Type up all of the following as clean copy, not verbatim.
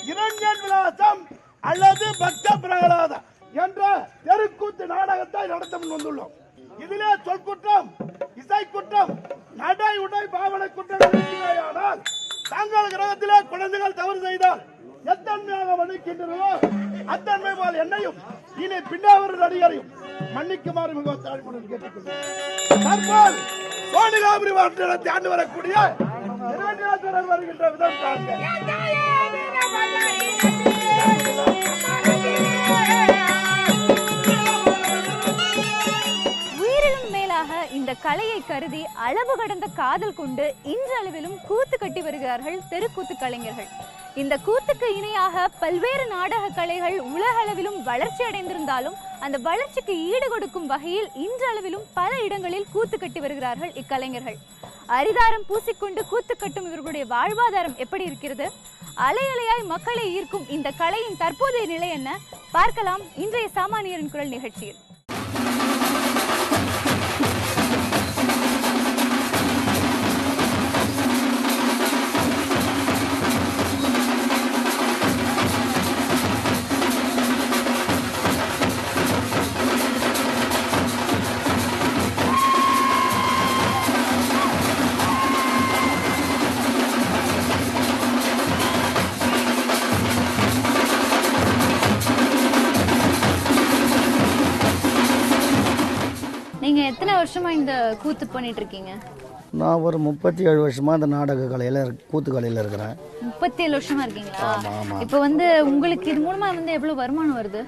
இளைஞன் விலாசம் அல்லது பக்த பிரகலாதம் என்ற தெருக்கூத்து நாடகத்தை நடத்த முன் வந்துள்ளோம். இதிலே சொற்குற்றம், இசை குற்றம், நடை உடை பாவனை குற்றங்கள் தங்கள் கிரகத்திலே குழந்தைகள் தவறு செய்தால் எத்தன்மையாக மன்னிக்கின்றனோ அத்தன்மை போல் என்னையும் இனி பின்னாவரு நடிகரையும் மன்னிக்குமாறு மிக தாழ்மையுடன் கேட்டுக்கொள்கிறேன். சோனிகாபுரி மாவட்டத்தை ஆண்டு வரக்கூடிய வருகின்ற விதம் காண்க. உயிரிலும் மேலாக இந்த கலையை கருதி அளவு கடந்த காதல் கொண்டு இன்றளவிலும் கூத்து கட்டி வருகிறார்கள் தெருக்கூத்து கலைஞர்கள். இந்த கூத்துக்கு இணையாக பல்வேறு நாடக கலைகள் உலக அளவிலும் வளர்ச்சி அடைந்திருந்தாலும் அந்த வளர்ச்சிக்கு ஈடு கொடுக்கும் வகையில் இன்றளவிலும் பல இடங்களில் கூத்து கட்டி வருகிறார்கள் இக்கலைஞர்கள். அரிதாரம் பூசிக்கொண்டு கூத்து கட்டும் இவர்களுடைய வாழ்வாதாரம் எப்படி இருக்கிறது? அலையலையாய் மக்களை ஈர்க்கும் இந்த கலையின் தற்போதைய நிலை என்ன பார்க்கலாம் இன்றைய சாமானியரின் குரல் நிகழ்ச்சியில். நீங்க எத்தனை வருஷமா இந்த கூத்து பண்ணிட்டு இருக்கீங்க? நான் ஒரு 37 வருஷமா இந்த நாடக கலையில கூத்து கலையில இருக்கிறேன். 37 வருஷமா இருக்கீங்களா? இப்போ உங்களுக்கு இது மூலமா எவ்வளவு வருமானம் வருது?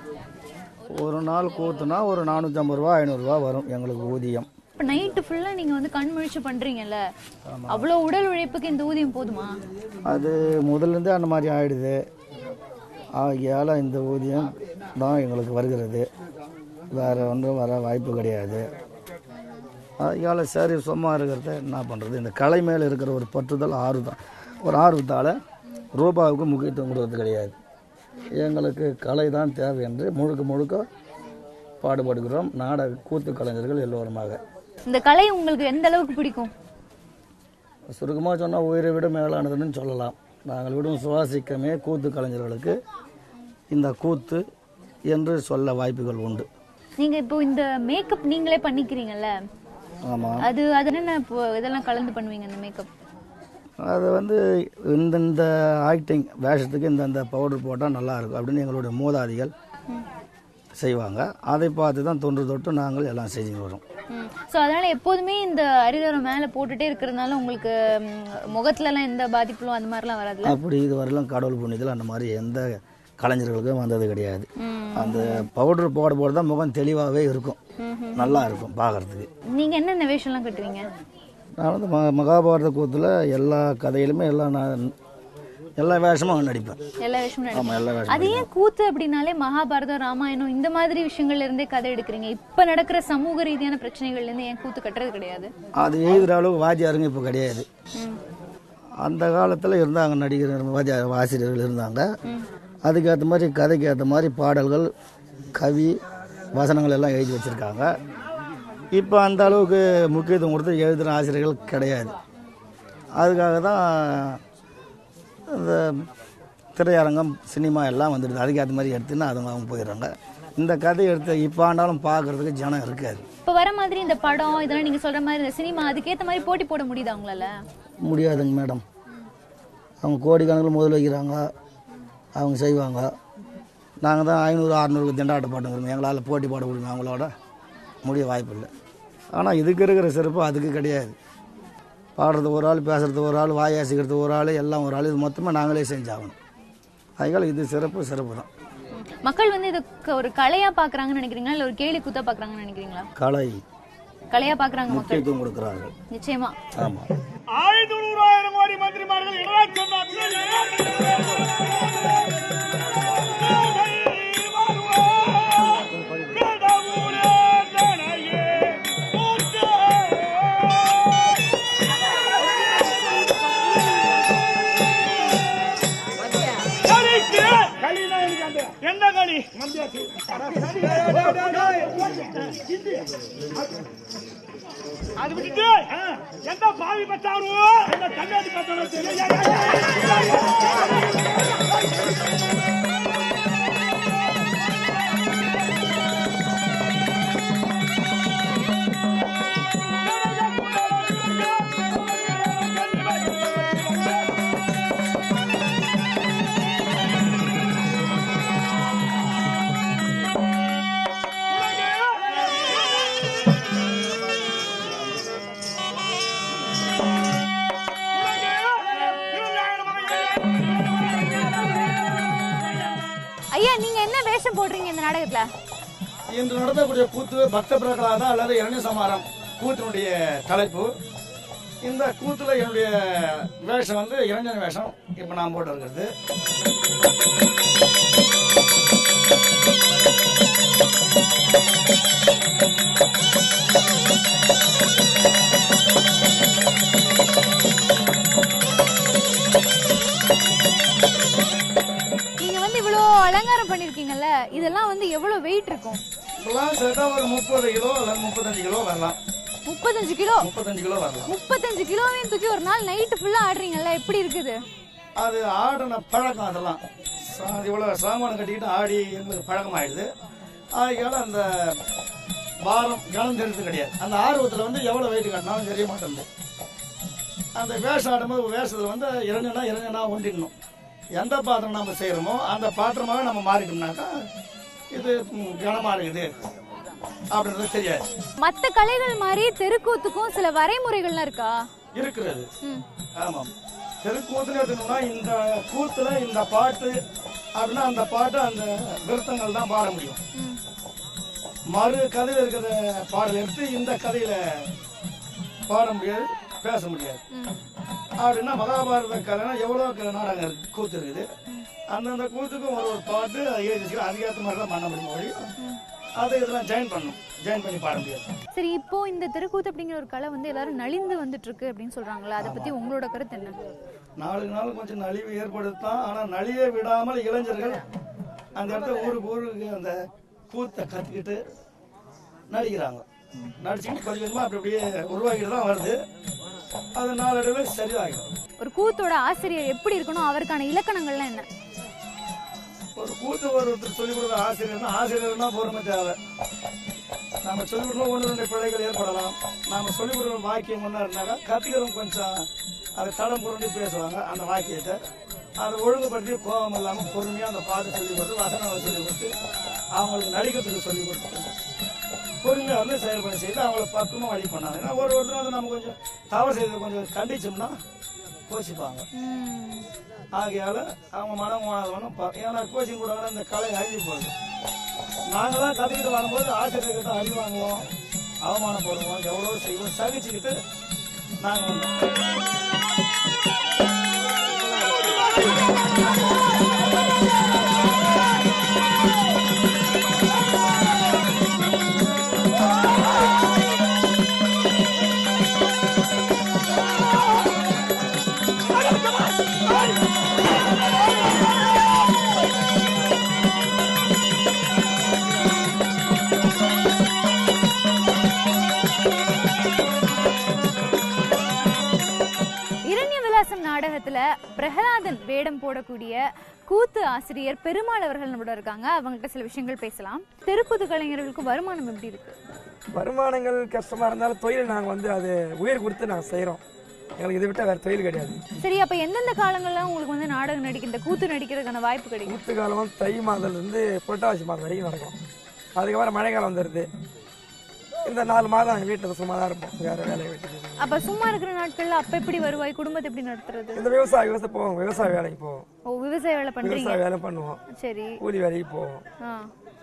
ஒரு நாள் கூத்துனா ஒரு 450 ரூபா 500 ரூபா வரும் எங்களுக்கு ஊதியம். இப்போ நைட்டு ஃபுல்லா நீங்க கண் முழிச்சு பண்றீங்கல்ல, அவ்வளவு உடல் உழைப்புக்கு இந்த ஊதியம் போதுமா? அது முதல்ல இருந்தே அந்த மாதிரி ஆயிடுது. ஆகையால இந்த ஊதியம் தான் எங்களுக்கு வருகிறது, வேற ஒன்றும் வர வாய்ப்பு கிடையாது. அதனால சரி சும்மா இருக்கிறத என்ன பண்ணுறது, இந்த கலை மேலே இருக்கிற ஒரு பற்றுதல் ஒரு ஆர்வத்தால் ரூபாவுக்கு முக்கியத்துவம் கொடுக்கறது கிடையாது. எங்களுக்கு கலை தான் தேவை என்று முழுக்க பாடுபடுகிறோம் நாடக கூத்து கலைஞர்கள் எல்லோருமாக. இந்த கலை உங்களுக்கு எந்த அளவுக்கு பிடிக்கும்? சுருக்கமாக சொன்னால் உயிரை விட மேலானதுன்னு சொல்லலாம். நாங்கள் விடும் சுவாசிக்கமே கூத்து கலைஞர்களுக்கு இந்த கூத்து என்று சொல்ல வாய்ப்புகள் உண்டு. நீங்க இப்போ இந்த மேக்கப் நீங்களே பண்ணிக்கிறீங்கல்ல? ஆமா. அது என்ன இதெல்லாம் கலந்து பண்ணுவீங்க அந்த மேக்கப்? அது இந்த ஆக்டிங் வேஷத்துக்கு இந்த பவுடர் போட்டால் நல்லா இருக்கும் அப்படின்னு எங்களுடைய மூதாதிகள் செய்வாங்க. அதை பார்த்து தான் தொன்று தொட்டு நாங்கள் எல்லாம் செஞ்சுட்டு வரோம். ஸோ அதனால எப்போதுமே இந்த அரிதாரம் மேலே போட்டுட்டே இருக்கிறதுனால உங்களுக்கு முகத்துலலாம் எந்த பாதிப்பும் அந்த மாதிரிலாம் வராது? அப்படி இதுவரையிலும் கடவுள் புண்ணியத்தில் அந்த மாதிரி எந்த கலைஞர்களுக்கும் வந்தது கிடையாது. அந்த பவுடர் போட தான் முகம் தெளிவாகவே இருக்கும், நல்லா இருக்கும் பார்க்கறதுக்கு. நீங்க என்னென்ன வேஷம்லாம் கட்டுவீங்க? நான் மகாபாரத கூத்துல எல்லா கதையிலுமே எல்லா வேஷமும் நடிப்பேன். எல்லா வேஷமும். அது ஏன் கூத்து அப்படின்னாலே மகாபாரதம் ராமாயணம் இந்த மாதிரி விஷயங்கள்ல இருந்தே கதை எடுக்கிறீங்க? இப்ப நடக்கிற சமூக ரீதியான பிரச்சனைகள்ல இருந்து ஏன் கூத்து கட்டுறது கிடையாது? அது எழுதுற அளவுக்கு வாத்தியாருங்க இப்ப கிடையாது. அந்த காலத்துல இருந்தாங்க நடிகர் வாத்தியார் ஆசிரியர்கள் இருந்தாங்க. அதுக்கேற்ற மாதிரி கதைக்கு ஏற்ற மாதிரி பாடல்கள் கவி வசனங்கள் எல்லாம் எழுதி வச்சுருக்காங்க. இப்போ அந்த அளவுக்கு முக்கியத்துவம் கொடுத்து எழுதுகிற ஆசிரியர்கள் கிடையாது. அதுக்காக தான் இந்த திரையரங்கம் சினிமா எல்லாம் வந்துடுது. அதுக்கேற்ற மாதிரி எடுத்துன்னு அவங்க போயிடுறாங்க. இந்த கதை எடுத்து இப்போ ஆண்டாலும் பார்க்கறதுக்கு ஜனம் இருக்காது. இப்போ வர மாதிரி இந்த படம் இதெல்லாம் நீங்கள் சொல்கிற மாதிரி இந்த சினிமா அதுக்கேற்ற மாதிரி போட்டி போட முடியுது அவங்களால? முடியாதுங்க மேடம். அவங்க கோடிக்கணக்கில் முதல் வைக்கிறாங்க, அவங்க செய்வாங்க. நாங்கள் தான் 500-600 திண்டாட்டம் பாட்டுங்கிறோம். எங்களால் போட்டி போட முடியும் அவங்களோட முடிய வாய்ப்பு இல்லை. ஆனால் இதுக்கு இருக்கிற சிறப்பு அதுக்கு கிடையாது. பாடுறது ஒரு ஆள், பேசுறது ஒரு ஆள், வாயாசிக்கிறது ஒரு ஆள், எல்லாம் ஒரு ஆள். இது மொத்தமாக நாங்களே செஞ்சாகணும். அதனால இது சிறப்பு தான். மக்கள் இதுக்கு ஒரு கலையாக பார்க்குறாங்கன்னு நினைக்கிறீங்களா, இல்லை ஒரு கேலி கூத்தா பார்க்குறாங்கன்னு நினைக்கிறீங்களா? கலையா பார்க்குறாங்க, முக்கியத்துவம் கொடுக்குறாங்க. நிச்சயமா. ஆமாம். 500,000 கோடி மந்திரிமார்கள் என்ன களி அது விட்டுட்டு எந்த பாவி பச்சாரோ எந்த கண்ணாடி பச்சாரோ தெரியும். ஐயா, நீங்க என்ன வேஷம் போடுறீங்க இந்த நாடகத்துல? இன்று நடத்தக்கூடிய கூத்து பக்த பிரகலாத அல்லது இரண்ய சமாரம் கூத்தினுடைய தலைப்பு. இந்த கூத்துல என்னுடைய வேஷம் வந்து இளைஞன் வேஷம் இப்ப நான் போட்டு இருக்கிறது. அலங்காரம் பண்ணிருக்கீங்கல்ல, இதெல்லாம் வந்து எவ்வளவு வெயிட் இருக்கும்? இதெல்லாம் சேர்த்தா ஒரு 30 கிலோ அல்ல 35 கிலோ வரலாம். 35 கிலோ? 35 கிலோ வரலாம். 35 கிலோவையும் தூக்கி ஒரு நாள் நைட் ஃபுல்லா ஆடுறீங்கல்ல, எப்படி இருக்குது? அது ஆடின பழக்கம். அதெல்லாம் இவ்வளவு சாமானம் கட்டிக்கிட்டு ஆடி எங்களுக்கு பழக்கம் ஆயிடுது. ஆகையால அந்த வாரம் கனம் தெரிஞ்சது கிடையாது. அந்த ஆர்வத்துல வந்து எவ்வளவு வெயிட் கட்டினாலும் தெரிய மாட்டேங்குது. அந்த வேஷம் ஆடும்போது வேஷத்துல வந்து இளைஞனா ஒன்றிக்கணும். எந்த பாத்திரம் நம்ம செய்யறோமோ அந்த பாத்திரமாக நம்ம மாறிட்டோம்னாக்கா இது கனமா இருக்குது அப்படின்றது தெரியாது. மற்ற கலைகள் மாதிரி தெருக்கூத்துக்கும் சில வரைமுறைகள்லாம் இருக்கா? இருக்கிறது. ஆமாம், தெருக்கூத்துல எடுத்துக்கணும்னா இந்த கூத்துல இந்த பாட்டு அப்படின்னா அந்த பாட்டு அந்த விருத்தங்கள் தான் பாட முடியும். மறு கதையில இருக்கிற பாடல் எடுத்து இந்த கதையில பாட முடியாது, பேச முடியாது. அப்படின்னா மகாபாரத கலைனா எவ்வளவு நாடகம் இருக்கு, கூத்து இருக்குது. அந்தந்த கூத்துக்கும் ஒரு பாட்டு எழுதி அதுக்கேற்ற மாதிரி தான் பண்ண முடியும். அதை இதெல்லாம் ஜாயின் பண்ணி பாட முடியாது. சரி, இப்போ இந்த தெருக்கூத்து அப்படிங்கிற ஒரு கலை வந்து எல்லாரும் நலிந்து வந்துட்டு இருக்கு அப்படின்னு சொல்றாங்களா, அதை பத்தி உங்களோட கருத்து என்ன? நாளுக்கு நாள் கொஞ்சம் நலிவு ஏற்படுத்தான். ஆனா நலிய விடாமல் இளைஞர்கள் அந்த இடத்துல ஊருக்கு அந்த கூத்தை கத்துக்கிட்டு நடிக்கிறாங்க. நடிச்சுட்டு கொஞ்சம் கொஞ்சமா அப்படி அப்படியே உருவாக்கிட்டு தான் வருது. அது நாளடைவில் சரியாகிடும். ஒரு கூத்தோட ஆசிரியர் எப்படி இருக்கணும், அவருக்கான இலக்கணங்கள்லாம் என்ன? ஒரு கூத்து ஒருத்தர் சொல்லிக் கொடுக்குற ஆசிரியர்னா பொறுமை தேவை. நம்ம சொல்லிக் கொடுக்கணும், 1-2 பிழைகள் ஏற்படலாம். நாம சொல்லிக் கொடுக்குற வாக்கியம் ஒன்றா இருந்தாக்கா கத்துக்கிறவங்க கொஞ்சம் அதை தடம் புரண்டி பேசுவாங்க. அந்த வாக்கியத்தை அதை ஒழுங்குபடுத்தி கோபம் இல்லாமல் பொறுமையாக அந்த பாட்டு சொல்லிக் கொடுத்து வசனங்களை சொல்லிக் கொடுத்து அவங்களுக்கு நடிக்கிறதுக்கு சொல்லிக் கொடுத்து பொறுமையா வந்து செயல்பட செய்து அவங்கள பக்குவமா வழி பண்ணாங்க. ஏன்னா ஒருத்தர் வந்து நம்ம கொஞ்சம் தவறு செய்து கொஞ்சம் கண்டிச்சோம்னா கோச்சிப்பாங்க. ஆகையால அவங்க மனம் ஏன்னா கோச்சிங் கூட இந்த கலை அழிஞ்சு போகுது. நாங்களாம் கத்துக்கிட்டு வரும்போது ஆசிரியர்கிட்ட அடி வாங்குவோம், அவமானப்படுவோம், எவ்வளவு செய்வோம், சகிச்சுக்கிட்டு நாங்க வந்தோம். நாடகத்துல பிரகலாதன் வேடம் போடக்கூடிய கூத்து ஆசிரியர் பெருமாள் அவர்கள் நம்மளோட இருக்காங்க. அவங்ககிட்ட சில விஷயங்கள் பேசலாம். தெருக்கூத்து கலைஞர்களுக்கு வருமானம் எப்படி இருக்கு? வருமானங்கள் கஷ்டமா இருந்தாலும் தொழில் நாங்க வந்து அது உயிர் கொடுத்து நாங்க செய்யறோம். எங்களுக்கு இதை விட்டா வேற தொழில் கிடையாது. சரி, அப்ப எந்தெந்த காலங்கள்ல உங்களுக்கு வந்து நாடகம் நடிக்க இந்த கூத்து நடிக்கிறதுக்கான வாய்ப்பு கிடைக்கும்? கூத்து காலம் தை மாதத்துல இருந்து புரட்டாசி மாதம் வரைக்கும் நடக்கும். அதுக்கப்புறம் மழை காலம் வந்துருது. இந்த 4 மாதம் நாங்கள் வீட்டில் சும்மா தான் இருப்போம், வேற வேலையை விட்டு. அப்ப சும்மா இருக்கிற நாட்கள்ல அப்ப எப்படி வருவாய், குடும்பத்தை எப்படி நடத்துறது? இந்த விவசாய போவோம், விவசாய வேலைக்கு போவோம். ஓ, விவசாய வேலை பண்றீங்க? விவசாய வேலை பண்ணுவோம். சரி, கூலி வேலைக்கு போவோம்.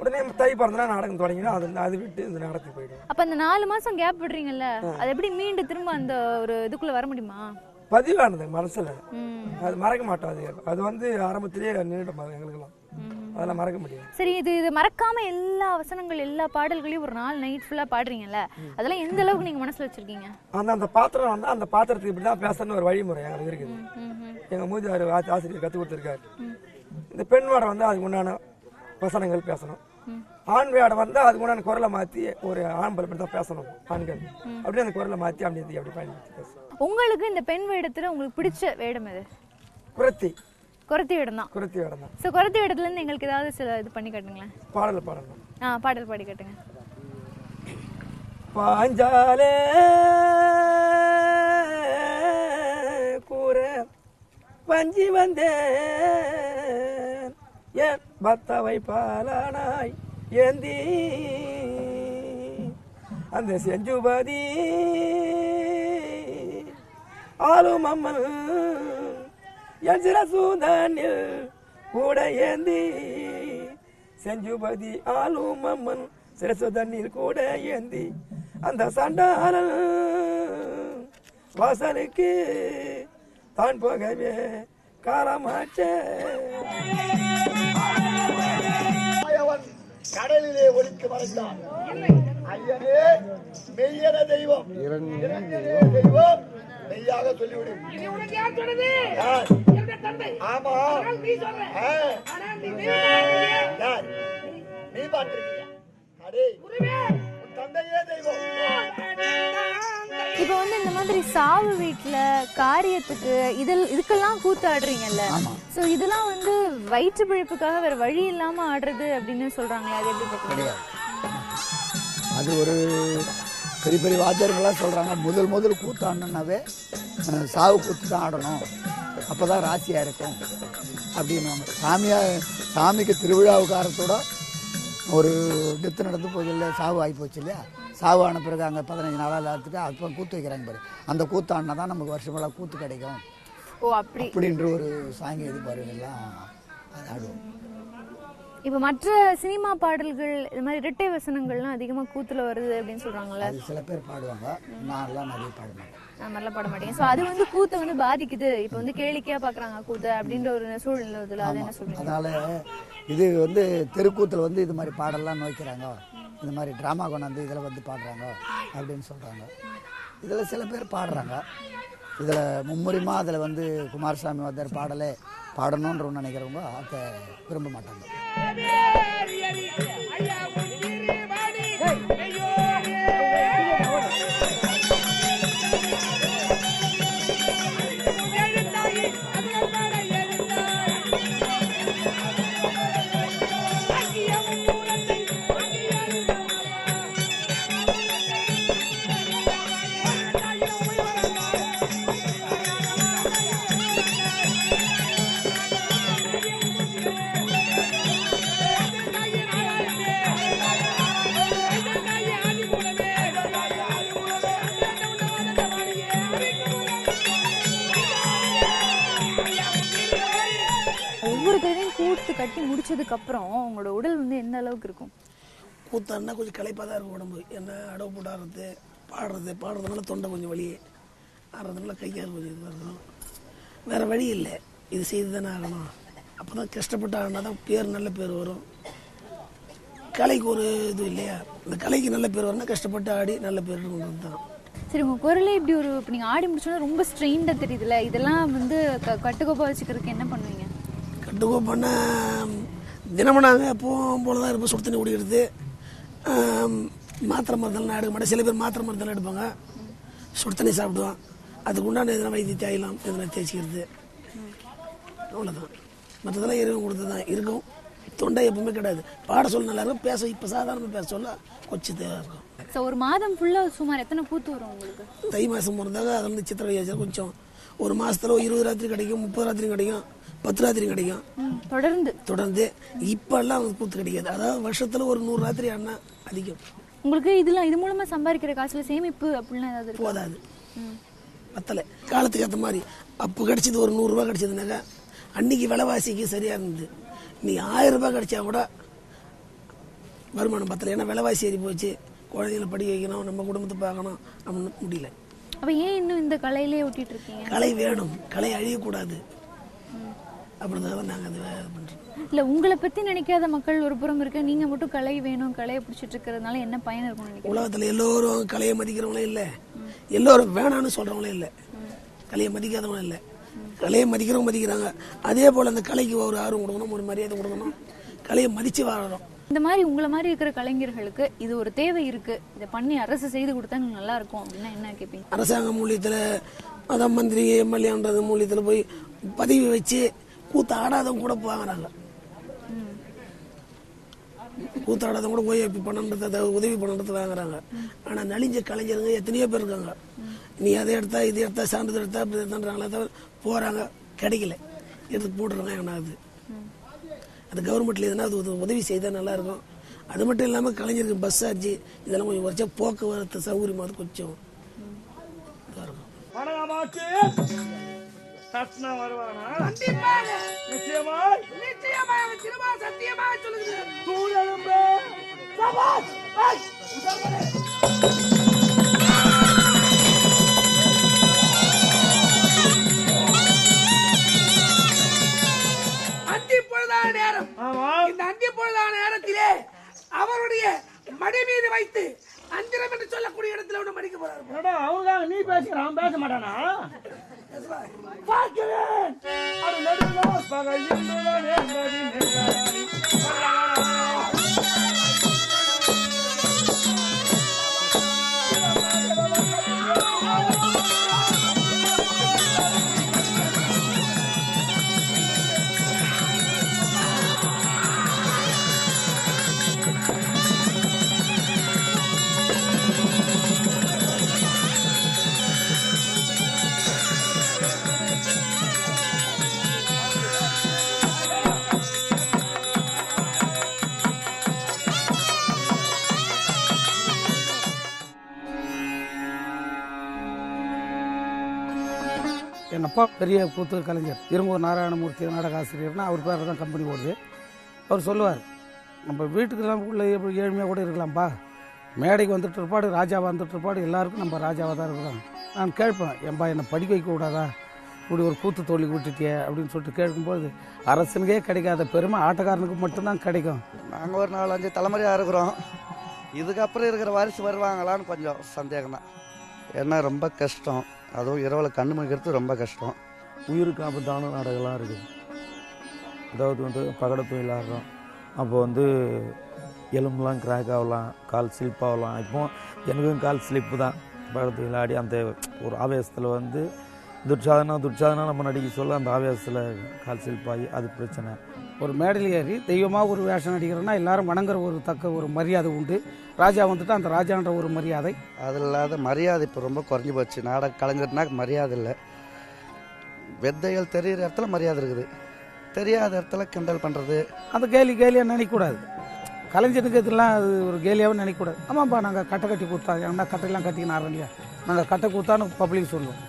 உடனே தை பிறந்தா நாடகம் தொடங்கினா அது விட்டு இந்த நாடகத்துக்கு போயிடும். அப்ப அந்த 4 மாசம் கேப் விடுறீங்கல்ல, அது எப்படி மீண்டு திரும்ப அந்த ஒரு இதுக்குள்ள வர முடியுமா? பதிவானது மனசுல அது மறக்க மாட்டோம். அது வந்து ஆரம்பத்திலேயே நின்றுடும் எங்களுக்கெல்லாம், அதெல்லாம் மறக்க முடியும். சரி, இது மறக்காம எல்லா வசனங்கள் எல்லா பாடல்களையும் ஒரு நாள் நைட் ஃபுல்லா பாடுறீங்கல்ல, அதெல்லாம் எந்த அளவுக்கு நீங்க மனசுல வச்சிருக்கீங்க? அந்த பாத்திரம் வந்து அந்த பாத்திரத்துக்கு இப்படிதான் பேசணும்னு ஒரு வழிமுறை எங்களுக்கு இருக்குது. எங்க மூதி ஆசிரியர் கத்து கொடுத்துருக்காரு. இந்த பெண் வாடை வந்து அதுக்கு உண்டான வசனங்கள் பேசணும், ஆண் வேடம் வந்தா அது கூட அந்த குரலை மாத்தி ஒரு ஆம்பளை தான் பேசணும் ஆண்கள் அப்படியே அந்த குரலை மாத்தி அப்படி பயன்படுத்தி பேசணும். உங்களுக்கு இந்த பெண் வேடத்துல உங்களுக்கு பிடிச்ச வேடம் எது? குரத்தி வேடம் தான். குரத்தி வேடம் தான். சோ குரத்தி வேடத்துல இருந்து எங்களுக்கு ஏதாவது சில இது பண்ணி காட்டுங்களேன். பாடணும். பாடல் பாடி காட்டுங்க. பாஞ்சாலே கூற பஞ்சி வந்தேன் என் பத்தவை பாலனாய் ஏந்தி அந்த செஞ்சுபதி ஆளும் அம்மன் என் சிரசூதனில் கூட ஏந்தி செஞ்சுபதி ஆளும் அம்மன் சிரசுதனில் கூட ஏந்தி அந்த சண்டாளன் வாசலுக்கு தான் போகவே காலமாச்சே. கடலிலே ஒலிக்கு மறைந்தான் ஐயனே மெய்யன தெய்வம் தெய்வம் மெய்யாக சொல்லிவிடும். ஆமா நீ பார்த்திருக்கியா? தந்தையே தெய்வம். இப்ப வந்து இந்த மாதிரி சாவு வீட்டுல காரியத்துக்கு இதுக்கெல்லாம் கூத்தாடுறீங்கல்ல, சோ இதெல்லாம் வந்து வயிற்று பிழைப்புக்காக வேற வழி இல்லாம ஆடுறது அப்படின்னு சொல்றாங்களே, அது எப்படி பார்க்கறது? அது ஒரு பெரிய பெரிய வாத்தியார்கள்லாம் சொல்றாங்க, முதல் கூத்தாடணுன்னாவே சாவு கூத்து தான் ஆடணும், அப்பதான் ராசியா இருக்கும் அப்படின்னு. சாமிக்கு திருவிழாவுக்காரத்தோட ஒரு டெத்து நடந்து போகுது இல்லை, சாவு ஆகி போச்சு இல்லையா, சாவு ஆன பிறகு அங்கே 15 நாளாக எல்லாத்துக்கு அப்போ கூத்து வைக்கிறாங்க பாரு, அந்த கூத்தாடினா தான் நமக்கு வருஷமெல்லாம் கூத்து கிடைக்கும் அப்படின்ற ஒரு சாங்கி இது பாருங்கெல்லாம் அது ஆடுவோம். இப்போ மற்ற சினிமா பாடல்கள் இது மாதிரி இரட்டை வசனங்கள்லாம் அதிகமாக கூத்துல வருது அப்படின்னு சொல்றாங்கல்ல, அது சில பேர் பாடுவாங்க, நான்லாம் நிறைய பாட மாட்டேன், நான் மாதிரிலாம் பாட மாட்டேன். ஸோ அது வந்து கூத்தை வந்து பாதிக்குது, இப்போ வந்து கேளிக்கையா பார்க்குறாங்க கூத்தை அப்படின்ற ஒரு சூழ்நிலை இதில், அது என்ன சொல்றீங்க? அதனால இது வந்து தெருக்கூத்தில் வந்து இது மாதிரி பாடலாம் நோய்க்கிறாங்க, இந்த மாதிரி ட்ராமா கொண்டாந்து இதில் வந்து பாடுறாங்க அப்படின்னு சொல்கிறாங்க. இதில் சில பேர் பாடுறாங்க, இதில் மும்முரிமாக அதில் வந்து குமாரசாமி வாத்தியார் பாடலே பாடணுன்ற நினைக்கிறவங்க அதை விரும்ப மாட்டாங்க. ஒவ்வொரு தடவையும் கூத்து கட்டி முடிச்சதுக்கு அப்புறம் உங்களோட உடல் வந்து எந்த அளவுக்கு இருக்கும்? கூத்தாடினா கொஞ்சம் களைப்பாக தான் இருக்கும் உடம்பு, என்ன அடவு போட்டு ஆடுறது பாடுறதுனால தொண்டை கொஞ்சம் வலி, ஆடுறதுனால கைக்கால் கொஞ்சம் இதுவாக இருக்கும். வேறு வழி இல்லை, இது செய்து தானே ஆகணும். அப்போ தான் கஷ்டப்பட்டு ஆடினா தான் நல்ல பேர் வரும். கலைக்கு ஒரு இது இல்லையா, இந்த கலைக்கு நல்ல பேர் வரணும்னா கஷ்டப்பட்டு ஆடி நல்ல பேர் கொண்டு வந்தான். சரி, உங்கள் குரலே இப்படி ஒரு இப்போ நீங்கள் ஆடி முடிச்சோன்னா ரொம்ப ஸ்ட்ரெயின்டாக தெரியுதுல்ல, இதெல்லாம் வந்து கட்டுக்கோப்பாக வச்சுக்கிறதுக்கு என்ன பண்ணுவீங்க? கட்டுக்கோப்பான தினமும் நாங்கள் எப்பவும் போல தான் இருப்போம், சுடு தண்ணி குடிக்கிறது, மாத்திரை மருந்தெல்லாம் எடுக்க மாட்டேன். சில பேர் மாத்திரை மருந்தெல்லாம் எடுப்பாங்க, சுடு தண்ணி சாப்பிடுவோம், அதுக்கு உண்டான எதனா வைத்திய தேயலாம் எதனா தேய்ச்சிக்கிறது, அவ்வளோதான். மற்றதெல்லாம் இறைவன் கொடுத்து தான் இருக்கும். தொண்டை எப்பவுமே கிடையாது, பாட சொல்ல நல்லா இருக்கும், பேச இப்போ சாதாரணமாக பேச சொல்ல கொஞ்சம் தேவை இருக்கும். ஸோ ஒரு மாதம் ஃபுல்லாக சுமார் எத்தனை கூத்து வரும் உங்களுக்கு? தை மாதம் பிறந்தாங்க, அது வந்து சித்திரை வைகாசி கொஞ்சம் ஒரு மாதத்தில் 20 ராத்திரி கிடைக்கும், 30 ராத்திரி கிடைக்கும், 10 ராத்திரி கிடைக்கும், தொடர்ந்து. இப்பெல்லாம் வந்து கூத்து கிடைக்காது, அதாவது வருஷத்தில் ஒரு 100 ராத்திரி ஆனா அதிகம். உங்களுக்கு இது மூலமா சம்பாதிக்கிற காசுல சேமிப்பு அப்படிலாம் ஏதாவது போதாது, பத்தலை. காலத்துக்கு ஏற்ற மாதிரி அப்போ கிடைச்சது ஒரு 100 ரூபா கிடைச்சதுனாக்கா அன்னைக்கு விலைவாசிக்கு சரியா இருந்தது. நீ 1000 ரூபாய் கிடைச்சா கூட வருமானம் பத்தலை, ஏன்னா விலைவாசி ஏறி போச்சு, குழந்தைகளை படிக்க வைக்கணும், நம்ம குடும்பத்தை பார்க்கணும் அப்படின்னு முடியல. அப்ப ஏன் இன்னும் இந்த கலையிலே ஒட்டிட்டு இருக்கீங்க? கலை வேணும், கலை அழியக்கூடாது அப்படிதான் நாங்கள் அதை பண்றோம். இல்ல, உங்களை பத்தி நினைக்காத மக்கள் ஒரு புறம் இருக்க, நீங்க மட்டும் கலை வேணும் கலையை பிடிச்சிட்டு இருக்கிறதுனால என்ன பயன் இருக்கும் நினைக்கிறீங்க? உலகத்துல எல்லோரும் கலையை மதிக்கிறவங்களே இல்லை, எல்லோரும் வேணான்னு சொல்றவங்களே இல்லை, கலையை மதிக்காதவங்களும் இல்லை. கலையை மதிக்கிறவங்க மதிக்கிறாங்க, அதே போல அந்த கலைக்கு ஒரு ஆர்வம் கொடுக்கணும், ஒரு மரியாதை கொடுக்கணும், கலையை மதிச்சு வாழணும். இந்த மாதிரி உங்களை மாதிரி இருக்கிற கலைஞர்களுக்கு இது ஒரு தேவை இருக்கு, இதை பண்ணி அரசு செய்து கொடுத்தா நல்லா இருக்கும் அப்படின்னா என்ன கேட்பீங்க? அரசாங்க மூலியத்தில் அதான் மந்திரி எம்எல்ஏன்றது மூலியத்தில் போய் பதவி வச்சு கூத்து ஆடாதவங்க கூட வாங்குறாங்க. கூத்தாடாதவங்க கூட ஓஏபி பண்ணுறது உதவி பண்ணுறது வாங்குறாங்க. ஆனால் நலிஞ்ச கலைஞருங்க எத்தனையோ பேர் இருக்காங்க. நீ அதை எடுத்தா இது எடுத்தா சான்றிதழ் எடுத்தா அப்படி எடுத்தான்றாங்களே தவிர போகிறாங்க, கிடைக்கல, எடுத்து போட்டுறாங்க. ஏன்னாது அது கவர்மெண்ட்ல எதுனா அது உதவி செய்தால் நல்லா இருக்கும். அது மட்டும் இல்லாமல் கலைஞருக்கு பஸ் சார்ஜ் இதெல்லாம் கொஞ்சம் குறைச்சா போக்குவரத்து சௌகரியமாக கொஞ்சம் இதாக இருக்கும். நேரம் இந்த அந்தி பொழுதான நேரத்திலே அவருடைய மடி மீது வைத்து அஞ்சனம் என்று சொல்லக்கூடிய இடத்துல ஒண்ணு மடிக்க போறாரு. அவங்க நீ பேசுகிறான் பேச மாட்டானா? எங்கள் அப்பா பெரிய கூத்து கலைஞர் இருங்கூர் நாராயணமூர்த்தி நாடக ஆசிரியர்னா அவர் பேரில் தான் கம்பெனி ஓடுது. அவர் சொல்லுவார், நம்ம வீட்டுக்கெல்லாம் உள்ள ஏழ்மையாக கூட இருக்கலாம்ப்பா, மேடைக்கு வந்துட்டு இருப்பாடு ராஜாவாக வந்துட்டு இருப்பாடு, எல்லாருக்கும் நம்ம ராஜாவாக தான் இருக்கிறோம். நான் கேட்பேன், ஏன்பா என்னை படிக்க வைக்க கூடாதா, இப்படி ஒரு கூத்து தொழில் விட்டுட்டியே அப்படின்னு சொல்லிட்டு கேட்கும்போது, அரசனுக்கே கிடைக்காத பெருமை ஆட்டக்காரனுக்கு மட்டும்தான் கிடைக்கும். நாங்கள் ஒரு 4-5 தலைமுறையாக இருக்கிறோம். இதுக்கப்புறம் இருக்கிற வாரிசு வருவாங்களான்னு கொஞ்சம் சந்தேகம் தான். ஏன்னா ரொம்ப கஷ்டம், அதுவும் இரவில் கண்ணு முடிக்கிறது ரொம்ப கஷ்டம். உயிருக்கு ஆபத்தான நாடகம்லாம் இருக்குது. அதாவது வந்து பகடை தொழில் ஆடுறோம், அப்போ எலும்புலாம் கிராக் ஆகலாம், கால் ஸ்லிப் ஆகலாம். இப்போ எனக்கும் கால் ஸ்லிப்பு தான். பகடை தொழில் ஆடி அந்த ஒரு ஆவேசத்தில் துட்சாதனா நம்ம நடிக்க சொல்ல அந்த ஆவேசத்தில் கால் ஸ்லிப் ஆகி அது பிரச்சனை. ஒரு மேடையில் ஏறி தெய்வமாக ஒரு வேஷம் நடிக்கிறோன்னா எல்லாரும் வணங்குற ஒரு தக்க ஒரு மரியாதை உண்டு. ராஜா வந்துட்டு அந்த ராஜான்ற ஒரு மரியாதை, அது இல்லாத மரியாதை இப்போ ரொம்ப குறைஞ்சி போச்சு. நாடக கலைஞர்னா மரியாதை இல்லை. வித்தைகள் தெரிகிற இடத்துல மரியாதை இருக்குது, தெரியாத இடத்துல கிண்டல் பண்ணுறது, அந்த கேலியாக நினைக்கக்கூடாது. கலைஞனுக்கு இதெல்லாம் அது ஒரு கேலியாகவும் நினைக்கக்கூடாது. ஆமாப்பா நாங்கள் கட்டை கட்டி கொடுத்தா, ஏன்னா கட்டையெல்லாம் கட்டிக்கின்னு ஆடுறோம் இல்லையா, நாங்கள் கட்டை கொடுத்தான்னு பப்ளிக் சொல்லுவோம்.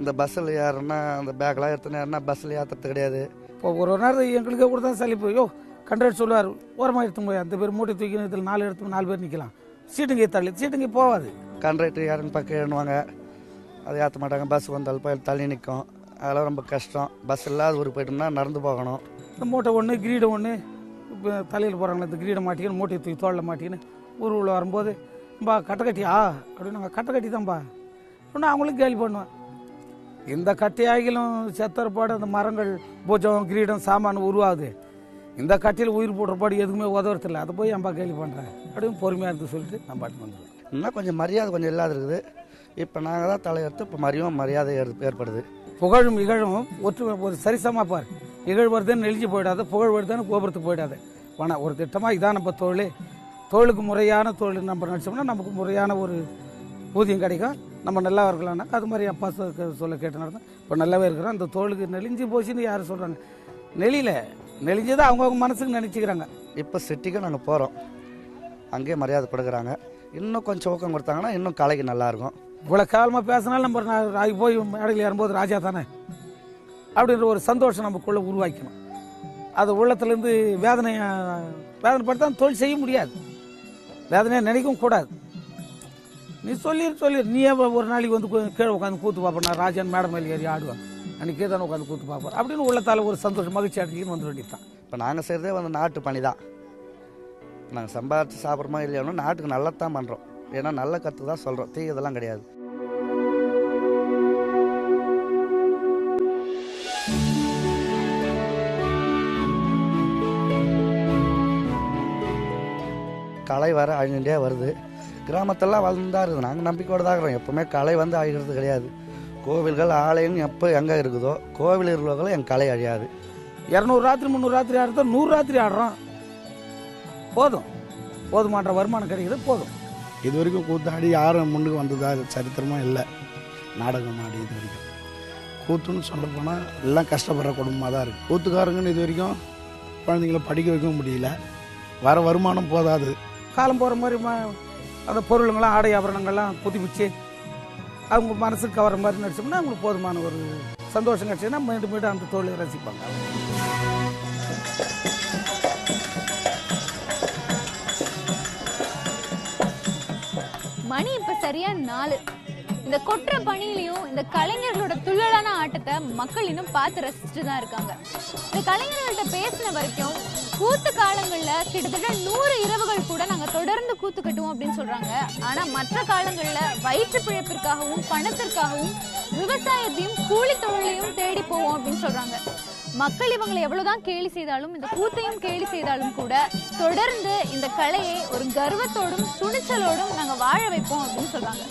இந்த பஸ்ஸில் ஏறுனா அந்த பேக்கெலாம் எடுத்துன்னு ஏறினா பஸ்ஸில் ஏற்றுறது கிடையாது. இப்போ ஒரு நேரம் எங்களுக்கே கொடுத்தா சலிப்பு, யோ கண்டக்டர் சொல்லுவார், ஓரமாக எடுத்து போய் அந்த பேர் மூட்டை தூக்கி இதில் 4 பேர் நிற்கலாம், சீட்டுங்க தள்ளி சீட்டுங்க போகாது. கண்டக்டர் யாருன்னு பக்கம் ஏறுவாங்க, அதை ஏற்ற மாட்டாங்க. பஸ் வந்தாலும் போய் தள்ளி நிற்கும், அதெல்லாம் ரொம்ப கஷ்டம். பஸ் இல்லாத ஊருக்கு போய்ட்டோம்னா நடந்து போகணும். இந்த மூட்டை ஒன்று கிரீடம் ஒன்று இப்போ தலையில் போகிறாங்களே, இந்த கிரீடம் மாட்டிக்கின்னு மூட்டையை தூக்கி தோளில் மாட்டிக்கின்னு ஊருக்குள்ள வரும்போது, கட்டை கட்டியா அப்படின்னு, நாங்கள் கட்டை கட்டி தான்ப்பா அப்படின்னா அவங்களும் கேலி பண்ணுவேன். இந்த கட்டையாகிலும் செத்தற்பாடு அந்த மரங்கள் பூஜம் கிரீடம் சாமான் உருவாகுது, இந்த கட்டையில் உயிர் போடுறப்பாடு எதுக்குமே உதவுறதில்லை, அதை போய் அம்பா கேலி பண்ணுறேன் அப்படின்னு பொறுமையாக இருந்து சொல்லிட்டு நம்ம பாட்டு வந்துடுவோம். இன்னும் கொஞ்சம் மரியாதை கொஞ்சம் இல்லாத இருக்குது. இப்போ நாங்கள் தான் தலையெடுத்து இப்போ மரியாதை ஏற்படுது. புகழும் இகழும் ஒரு சரிசமாக பார், இகழ் வருதுன்னு நெளிஞ்சு போயிடாது, புகழ் வருதுன்னு கோபுரத்துக்கு போயிடாது. ஆனால் ஒரு திட்டமாக இதான் நம்ம தொழிலுக்கு முறையான தொழில் நம்ம நடிச்சோம்னா நமக்கு முறையான ஒரு ஊதியம் கிடைக்கும், நம்ம நல்லா இருக்கலாம்னா அது மாதிரி அப்பா சொல்ல கேட்டு நடந்தோம். இப்போ நல்லாவே இருக்கிறோம். அந்த தொழிலுக்கு நெளிஞ்சு போச்சுன்னு யார் சொல்கிறாங்க, நெளிஞ்சதை அவங்கவுங்க மனசுக்கு நினச்சிக்கிறாங்க. இப்போ சிட்டிக்கு நாங்கள் போகிறோம், அங்கேயே மரியாதை கொடுக்குறாங்க. இன்னும் கொஞ்சம் ஊக்கம் கொடுத்தாங்கன்னா இன்னும் கலைக்கு நல்லாயிருக்கும். இவ்வளோ காலமாக பேசினாலும் நம்ம போய் மேடையில் ஏறும்போது ராஜா தானே அப்படின்ற ஒரு சந்தோஷம் நமக்குள்ளே உருவாக்கணும். அது உள்ளத்துலேருந்து வேதனைப்படுத்தா தொழில் செய்ய முடியாது, வேதனையை நினைக்கவும் கூடாது. நீ சொல்லி நீயே ஒரு நாளைக்கு கீழே உட்காந்து கூத்து பார்ப்பேன், நான் ராஜான் மேடம் மேலே ஏறி ஆடுவேன், அன்றைக்கே தானே உட்காந்து கூத்து பார்ப்பேன் அப்படின்னு உள்ளத்தால் ஒரு சந்தோஷம் மகிழ்ச்சி அடிச்சுன்னு வந்துட வேண்டியது தான். இப்போ நாங்கள் செய்கிறதே நாட்டு பணி தான். நாங்கள் சம்பாதிச்சு சாப்பிட்றோமா இல்லையானோ நாட்டுக்கு நல்லதான் பண்ணுறோம். ஏன்னா நல்ல கற்று தான் சொல்கிறோம், தீ இதெல்லாம் கிடையாது. கலை வர அழிஞ்சுட்டே வருது. கிராமத்தெல்லாம் வளர்ந்துதான் இருக்குது. நாங்கள் நம்பிக்கையோடு தான் இருக்கிறோம். எப்போவுமே கலை வந்து அழிகிறது கிடையாது. கோவில்கள் ஆலயம் எப்போ எங்கே இருக்குதோ கோவில் இருக்கிறவங்களும் என் கலை அழியாது. 200 ராத்திரி 300 ராத்திரி ஆடுறதோ 100 ராத்திரி ஆடுறோம், போதும். போதுமான்ற வருமானம் கிடைக்கிறது போதும். இது வரைக்கும் கூத்தாடி யாரும் முன்னுக்கு வந்ததா சரித்திரமாக இல்லை. நாடகம் ஆடி இது வரைக்கும் கூத்துன்னு சொல்ல போனால் எல்லாம் கஷ்டப்படுற குடும்பமாக தான் இருக்குது. கூத்துக்காரங்கன்னு இது வரைக்கும் குழந்தைங்கள படிக்க வைக்க முடியல. வர வருமானம் போதாது. காலம் போகிற மாதிரி அந்த பொருளுங்களாம் ஆடை ஆபரணங்கள்லாம் புதுப்பிச்சு அவங்க மனசுக்கு கவர மாதிரி நடிச்சோம்னா அவங்களுக்கு போதுமான ஒரு சந்தோஷம் கிடைச்சதுன்னா மீண்டும் மீண்டும் அந்த தொழிலை ரசிப்பாங்க. மணி இப்ப சரியா 4. இந்த கொற்ற பணியிலையும் இந்த கலைஞர்களோட துள்ளலான ஆட்டத்தை மக்கள் இன்னும் பார்த்து ரசிச்சுட்டு தான் இருக்காங்க. இந்த கலைஞர்கள்ட்ட பேசின வரைக்கும் கூத்து காலங்கள்ல கிட்டத்தட்ட 100 இரவுகள் கூட நாங்க தொடர்ந்து கூத்து கட்டுவோம் அப்படின்னு சொல்றாங்க. ஆனா மற்ற காலங்கள்ல வயிற்று பிழைப்பிற்காகவும் பணத்திற்காகவும் விவசாயத்தையும் கூலி தொழிலையும் தேடி போவோம் அப்படின்னு சொல்றாங்க. மக்கள் இவங்களை எவ்வளவுதான் கேலி செய்தாலும் இந்த கூத்தையும் கேலி செய்தாலும் கூட தொடர்ந்து இந்த கலையை ஒரு கர்வத்தோடும் துணிச்சலோடும் நாங்க வாழ வைப்போம் அப்படின்னு சொல்றாங்க.